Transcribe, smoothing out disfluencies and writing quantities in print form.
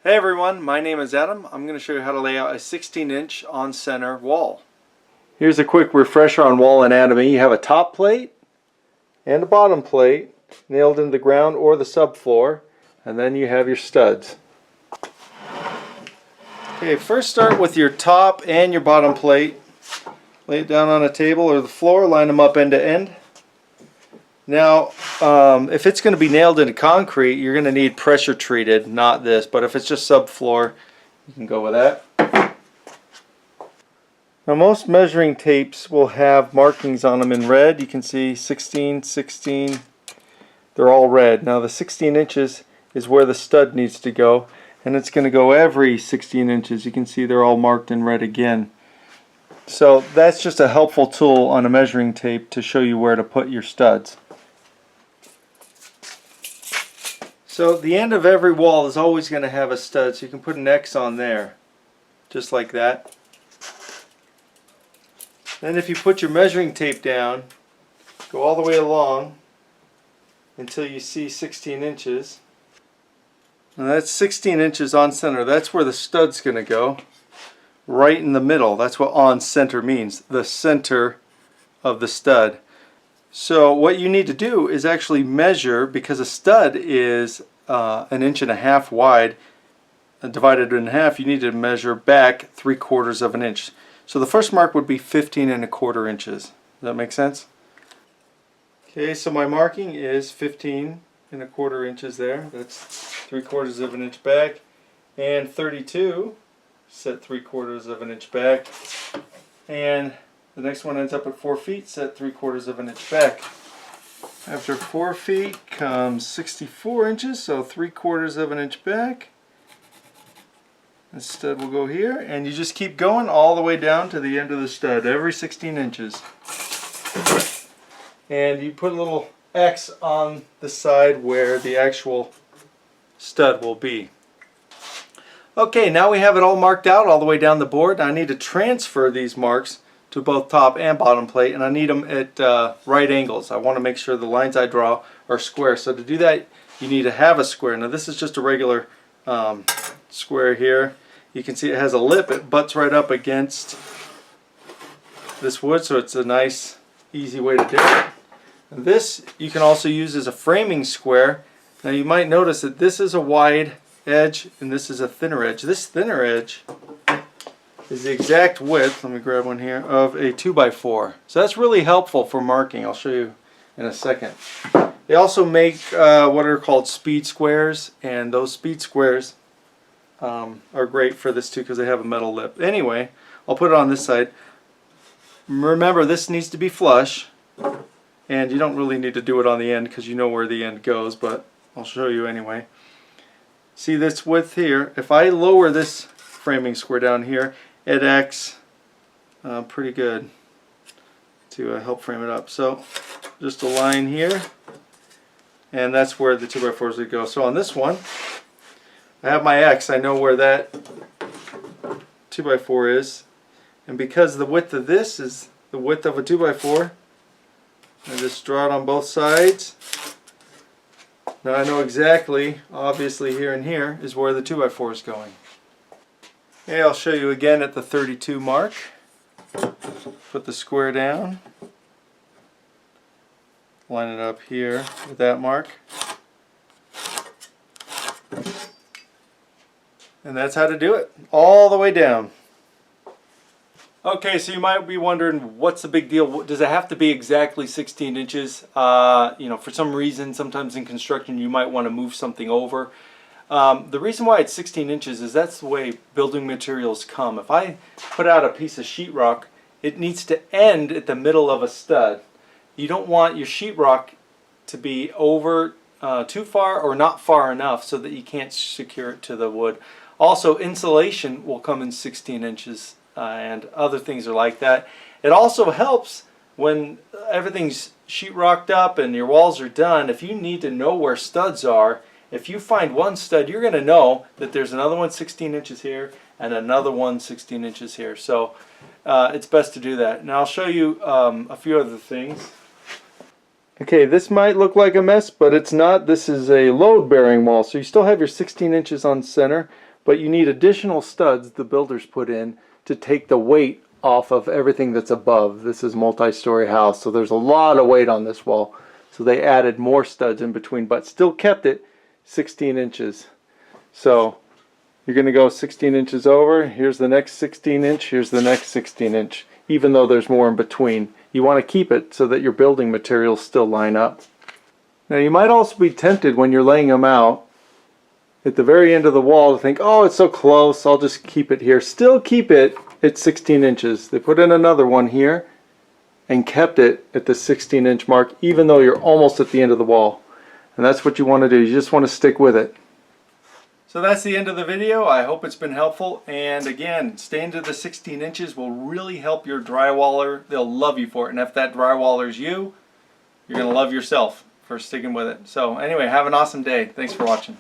Hey everyone, my name is Adam. I'm going to show you how to lay out a 16-inch on-center wall. Here's a quick refresher on wall anatomy. You have a top plate and a bottom plate nailed into the ground or the subfloor, and then you have your studs. Okay, first start with your top and your bottom plate. Lay it down on a table or the floor, line them up end to end. Now, if it's going to be nailed into concrete, you're going to need pressure treated, not this, but if it's just subfloor, you can go with that. Now, most measuring tapes will have markings on them in red. You can see 16, 16, they're all red. Now, the 16 inches is where the stud needs to go, and it's going to go every 16 inches. You can see they're all marked in red again. So that's just a helpful tool on a measuring tape to show you where to put your studs. So the end of every wall is always going to have a stud, so you can put an X on there, just like that. Then if you put your measuring tape down, go all the way along until you see 16 inches. Now that's 16 inches on center. That's where the stud's going to go, right in the middle. That's what on center means, the center of the stud. So what you need to do is actually measure, because a stud is 1.5 inches wide, divided in half, you need to measure back 3/4 of an inch. So the first mark would be 15 1/4 inches. Does that make sense? Okay, so my marking is 15 1/4 inches there. That's 3/4 of an inch back. And 32, set 3/4 of an inch back. And the next one ends up at 4 feet, set 3/4 of an inch back. After 4 feet comes 64 inches, so 3/4 of an inch back. The stud will go here, and you just keep going all the way down to the end of the stud, every 16 inches. And you put a little X on the side where the actual stud will be. Okay, now we have it all marked out all the way down the board. Now I need to transfer these marks to both top and bottom plate, and I need them at right angles. I want to make sure the lines I draw are square. So to do that, you need to have a square. Now this is just a regular square here. You can see it has a lip. It butts right up against this wood, so it's a nice, easy way to do it. And this you can also use as a framing square. Now you might notice that this is a wide edge and this is a thinner edge. This thinner edge is the exact width, let me grab one here, of a 2x4. So that's really helpful for marking. I'll show you in a second. They also make what are called speed squares, and those speed squares are great for this too because they have a metal lip. Anyway, I'll put it on this side. Remember, this needs to be flush, and you don't really need to do it on the end because you know where the end goes, but I'll show you anyway. See this width here? If I lower this framing square down here, it acts pretty good to help frame it up. So just a line here, and that's where the 2x4s would go. So on this one, I have my X. I know where that 2x4 is, and because the width of this is the width of a 2x4, I just draw it on both sides. Now I know exactly, obviously here and here, is where the 2x4 is going. Okay, I'll show you again at the 32 mark. Put the square down. Line it up here with that mark. And that's how to do it, all the way down. Okay, so you might be wondering, what's the big deal? Does it have to be exactly 16 inches? You know, for some reason, sometimes in construction you might want to move something over. The reason why it's 16 inches is that's the way building materials come. If I put out a piece of sheetrock, it needs to end at the middle of a stud. You don't want your sheetrock to be over too far or not far enough so that you can't secure it to the wood. Also, insulation will come in 16 inches and other things are like that. It also helps when everything's sheetrocked up and your walls are done. If you need to know where studs are, if you find one stud, you're going to know that there's another one 16 inches here and another one 16 inches here. So it's best to do that. Now I'll show you a few other things. Okay, this might look like a mess, but it's not. This is a load-bearing wall, so you still have your 16 inches on center, but you need additional studs the builders put in to take the weight off of everything that's above. This is multi-story house, so there's a lot of weight on this wall. So they added more studs in between, but still kept it 16 inches. So you're going to go 16 inches over, here's the next 16 inch, here's the next 16 inch, even though there's more in between. You want to keep it so that your building materials still line up. Now you might also be tempted when you're laying them out at the very end of the wall to think, oh, it's so close, I'll just keep it here. Still keep it at 16 inches. They put in another one here and kept it at the 16-inch mark, even though you're almost at the end of the wall. And that's what you want to do. You just want to stick with it. So that's the end of the video. I hope it's been helpful. And again, staying to the 16 inches will really help your drywaller. They'll love you for it. And if that drywaller's you, you're going to love yourself for sticking with it. So anyway, have an awesome day. Thanks for watching.